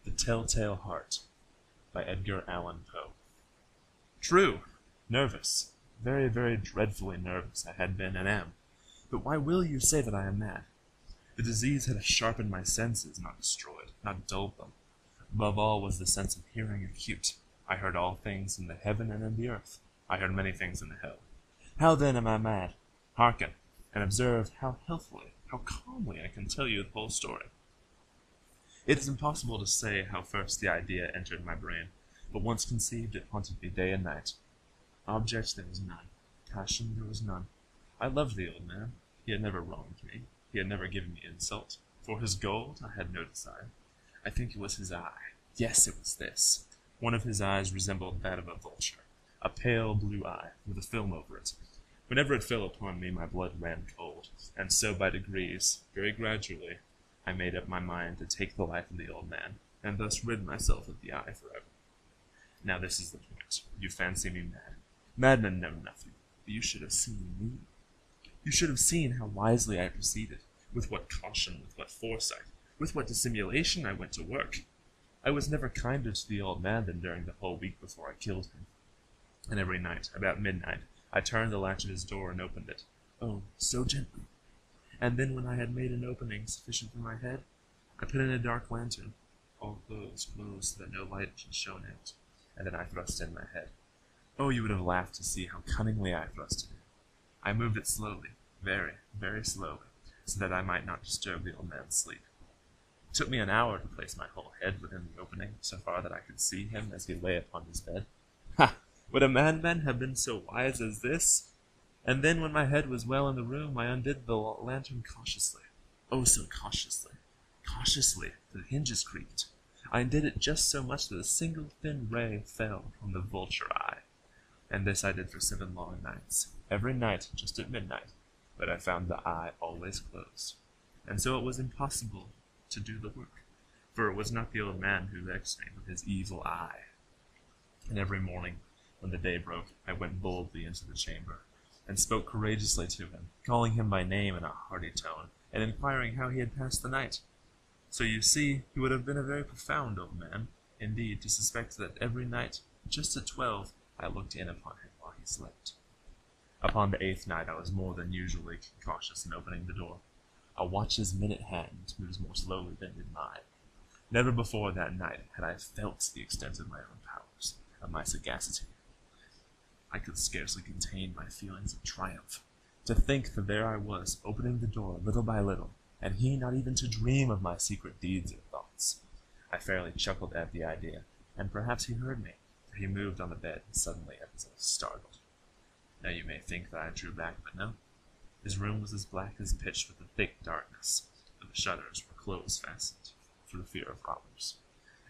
The Telltale Heart by Edgar Allan Poe. True, nervous, very, very dreadfully nervous I had been and am. But why will you say that I am mad? The disease had sharpened my senses, not destroyed, not dulled them. Above all was the sense of hearing acute. I heard all things in the heaven and in the earth. I heard many things in the hell. How then am I mad? Hearken, and observe how healthily, how calmly I can tell you the whole story. It is impossible to say how first the idea entered my brain, but once conceived it haunted me day and night. Object there was none. Passion there was none. I loved the old man. He had never wronged me. He had never given me insult. For his gold I had no desire. I think it was his eye. Yes, it was this. One of his eyes resembled that of a vulture, a pale blue eye, with a film over it. Whenever it fell upon me, my blood ran cold, and so by degrees, very gradually, I made up my mind to take the life of the old man, and thus rid myself of the eye forever. Now this is the point. You fancy me mad. Madmen know nothing, but you should have seen me. You should have seen how wisely I proceeded, with what caution, with what foresight, with what dissimulation I went to work. I was never kinder to the old man than during the whole week before I killed him. And every night, about midnight, I turned the latch of his door and opened it. Oh, so gently. And then when I had made an opening sufficient for my head, I put in a dark lantern, all closed so that no light should shone out, and then I thrust in my head. Oh, you would have laughed to see how cunningly I thrust it in. I moved it slowly, very, very slowly, so that I might not disturb the old man's sleep. It took me an hour to place my whole head within the opening, so far that I could see him as he lay upon his bed. Ha! Would a madman have been so wise as this? And then, when my head was well in the room, I undid the lantern cautiously. Oh, so cautiously. Cautiously, the hinges creaked. I undid it just so much that a single thin ray fell from the vulture eye. And this I did for 7 long nights, every night just at midnight, but I found the eye always closed. And so it was impossible to do the work, for it was not the old man who vexed me with his evil eye. And every morning, when the day broke, I went boldly into the chamber, and spoke courageously to him, calling him by name in a hearty tone, and inquiring how he had passed the night. So you see, he would have been a very profound old man, indeed, to suspect that every night, just at 12, I looked in upon him while he slept. Upon the 8th night I was more than usually cautious in opening the door. A watch's minute hand moves more slowly than did mine. Never before that night had I felt the extent of my own powers, of my sagacity. I could scarcely contain my feelings of triumph. To think that there I was, opening the door little by little, and he not even to dream of my secret deeds or thoughts. I fairly chuckled at the idea, and perhaps he heard me, for he moved on the bed suddenly as if startled. Now you may think that I drew back, but no. His room was as black as pitch with a thick darkness, for the shutters were close-fastened, for the fear of robbers.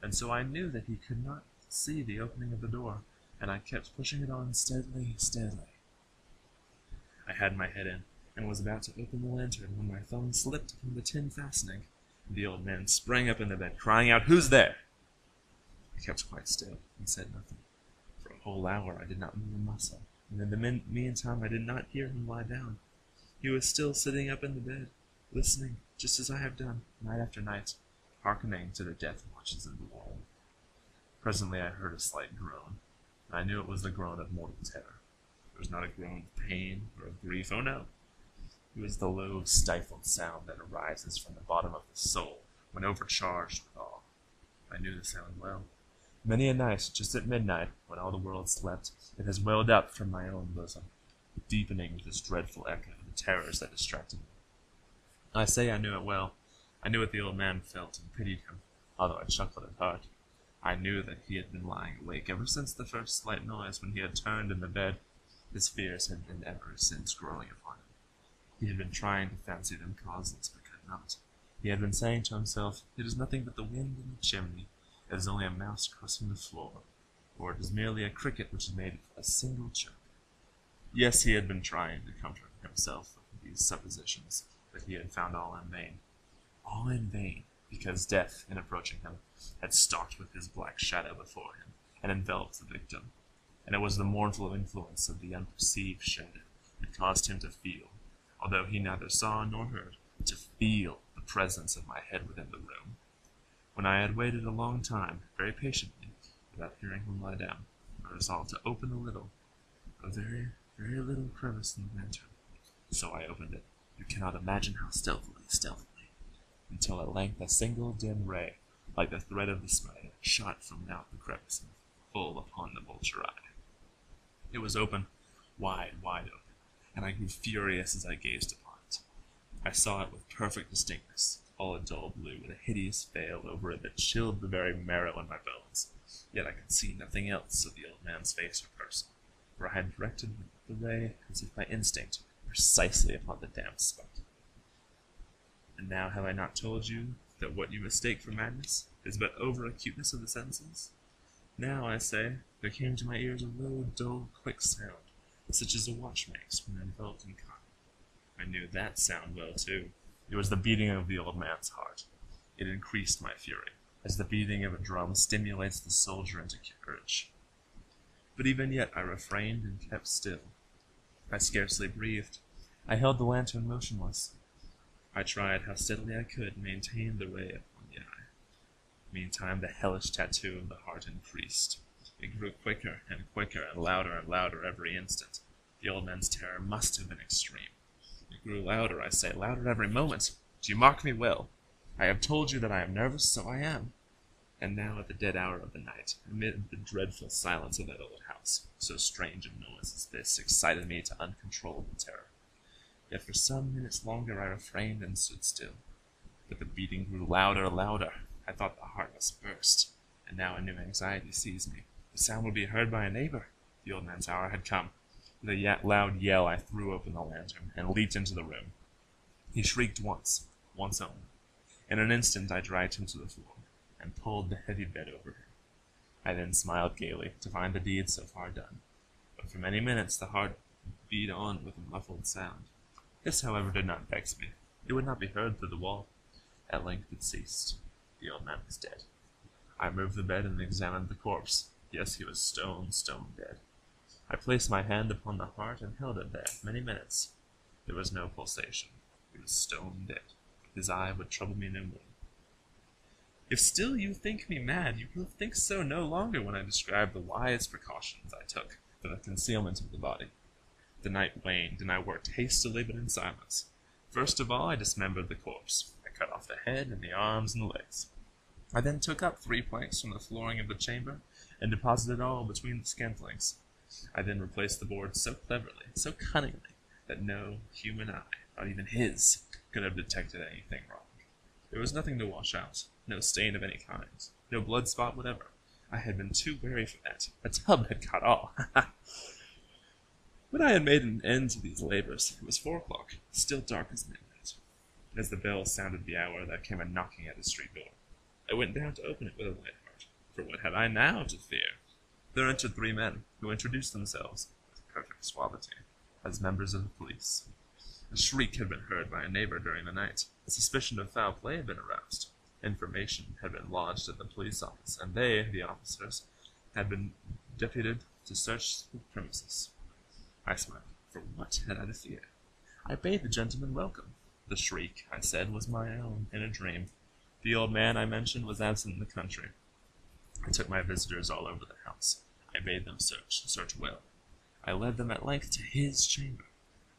And so I knew that he could not see the opening of the door, and I kept pushing it on steadily, steadily. I had my head in, and was about to open the lantern when my thumb slipped from the tin fastening, and the old man sprang up in the bed, crying out, "Who's there?" I kept quite still, and said nothing. For a whole hour I did not move a muscle, and in the meantime I did not hear him lie down. He was still sitting up in the bed, listening, just as I have done, night after night, hearkening to the death watches of the wall. Presently I heard a slight groan, and I knew it was the groan of mortal terror. It was not a groan of pain or of grief, oh no! It was the low, stifled sound that arises from the bottom of the soul when overcharged with awe. I knew the sound well. Many a night, just at midnight, when all the world slept, it has welled up from my own bosom, deepening with this dreadful echo the terrors that distracted me. I say I knew it well. I knew what the old man felt and pitied him, although I chuckled at heart. I knew that he had been lying awake ever since the first slight noise when he had turned in the bed. His fears had been ever since growing upon him. He had been trying to fancy them causeless, but could not. He had been saying to himself, "It is nothing but the wind in the chimney. It is only a mouse crossing the floor, or it is merely a cricket which has made a single chirp." Yes, he had been trying to comfort himself with these suppositions, but he had found all in vain. All in vain, because death, in approaching him, had stalked with his black shadow before him, and enveloped the victim. And it was the mournful influence of the unperceived shadow that caused him to feel, although he neither saw nor heard, to feel the presence of my head within the room. When I had waited a long time, very patiently, without hearing him lie down, I resolved to open a very, very little crevice in the lantern. So I opened it. You cannot imagine how stealthily, until at length a single dim ray, like the thread of the spider, shot from out the crevice and full upon the vulture eye. It was open, wide open, and I grew furious as I gazed upon it. I saw it with perfect distinctness, all a dull blue, with a hideous veil over it that chilled the very marrow in my bones. Yet I could see nothing else of the old man's face or person, for I had directed the ray, as if by instinct, precisely upon the damp spot. And now have I not told you that what you mistake for madness is but over-acuteness of the senses? Now, I say, there came to my ears a low, dull, quick sound, such as a watch makes when enveloped in cotton. I knew that sound well, too. It was the beating of the old man's heart. It increased my fury, as the beating of a drum stimulates the soldier into courage. But even yet I refrained and kept still. I scarcely breathed. I held the lantern motionless. I tried how steadily I could maintain the ray upon the eye. Meantime, the hellish tattoo of the heart increased. It grew quicker and louder every instant. The old man's terror must have been extreme. It grew louder, I say, louder every moment. Do you mark me well? I have told you that I am nervous, so I am. And now at the dead hour of the night, amid the dreadful silence of that old house, so strange a noise as this excited me to uncontrollable terror. Yet for some minutes longer I refrained and stood still. But the beating grew louder. I thought the heart must burst, and now a new anxiety seized me. The sound would be heard by a neighbor. The old man's hour had come. With a loud yell I threw open the lantern and leaped into the room. He shrieked once only. In an instant I dragged him to the floor, and pulled the heavy bed over him. I then smiled gaily to find the deed so far done, but for many minutes the heart beat on with a muffled sound. This, however, did not vex me. It would not be heard through the wall. At length it ceased. The old man was dead. I moved the bed and examined the corpse. Yes, he was stone dead. I placed my hand upon the heart and held it there many minutes. There was no pulsation. He was stone dead. His eye would trouble me no more. If still you think me mad, you will think so no longer when I describe the wise precautions I took for the concealment of the body. The night waned, and I worked hastily but in silence. First of all, I dismembered the corpse. I cut off the head and the arms and the legs. I then took up 3 planks from the flooring of the chamber and deposited all between the scantlings. I then replaced the boards so cleverly, so cunningly, that no human eye, not even his, could have detected anything wrong. There was nothing to wash out, no stain of any kind, no blood spot whatever. I had been too wary for that. A tub had caught all. When I had made an end to these labors, it was 4 o'clock, still dark as midnight. As the bell sounded the hour, there came a knocking at the street door. I went down to open it with a light heart, for what had I now to fear? There entered 3 men, who introduced themselves, with perfect suavity, as members of the police. A shriek had been heard by a neighbor during the night. A suspicion of foul play had been aroused. Information had been lodged at the police office, and they, the officers, had been deputed to search the premises. I smiled, for what had I to fear? I bade the gentleman welcome. The shriek, I said, was my own, in a dream. The old man I mentioned was absent in the country. I took my visitors all over the house. I bade them search well. I led them at length to his chamber.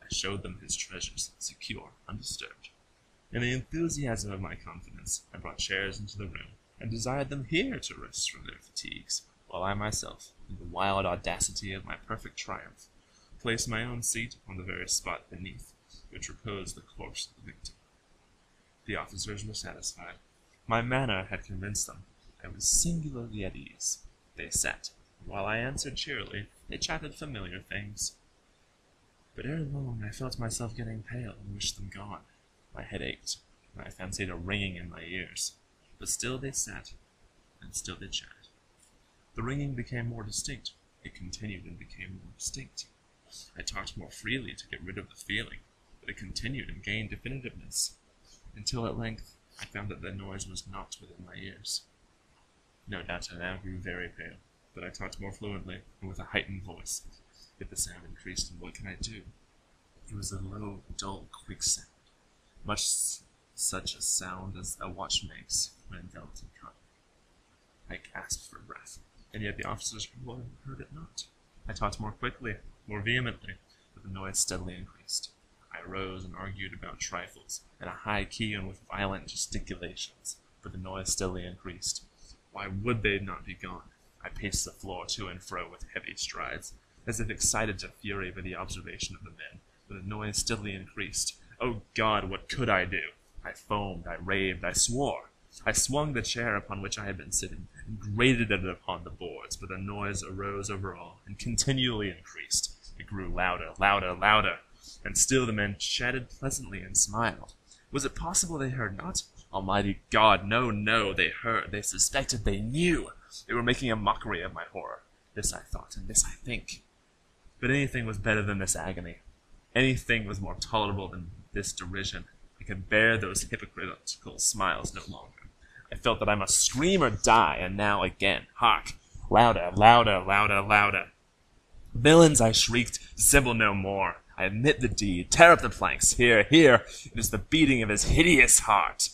I showed them his treasures, secure, undisturbed. In the enthusiasm of my confidence, I brought chairs into the room, and desired them here to rest from their fatigues, while I myself, in the wild audacity of my perfect triumph, placed my own seat upon the very spot beneath which reposed the corpse of the victim. The officers were satisfied. My manner had convinced them. I was singularly at ease. They sat, and while I answered cheerily, they chatted familiar things. But ere long I felt myself getting pale and wished them gone. My head ached, and I fancied a ringing in my ears. But still they sat, and still they chatted. The ringing became more distinct. It continued and became more distinct. I talked more freely to get rid of the feeling, but it continued and gained definitiveness, until at length I found that the noise was not within my ears. No doubt I now grew very pale, but I talked more fluently and with a heightened voice. Yet the sound increased, and what can I do? It was a low, dull, quick sound, much such a sound as a watch makes when enveloped in cotton. I gasped for breath, and yet the officers heard it not. I talked more quickly, more vehemently, but the noise steadily increased. I rose and argued about trifles, in a high key and with violent gesticulations, but the noise steadily increased. Why would they not be gone? I paced the floor to and fro with heavy strides, as if excited to fury by the observation of the men, but the noise steadily increased. Oh God, what could I do? I foamed, I raved, I swore. I swung the chair upon which I had been sitting, and grated it upon the boards, but the noise arose over all, and continually increased. It grew louder, louder, louder, and still the men chatted pleasantly and smiled. Was it possible they heard not? Almighty God, no, no, they heard, they suspected, they knew. They were making a mockery of my horror. This I thought, and this I think. But anything was better than this agony. Anything was more tolerable than this derision. I could bear those hypocritical smiles no longer. I felt that I must scream or die, and now again, hark! Louder, louder, louder, louder. Villains, I shrieked, dissemble no more. I admit the deed. Tear up the planks. Here, here, it is the beating of his hideous heart.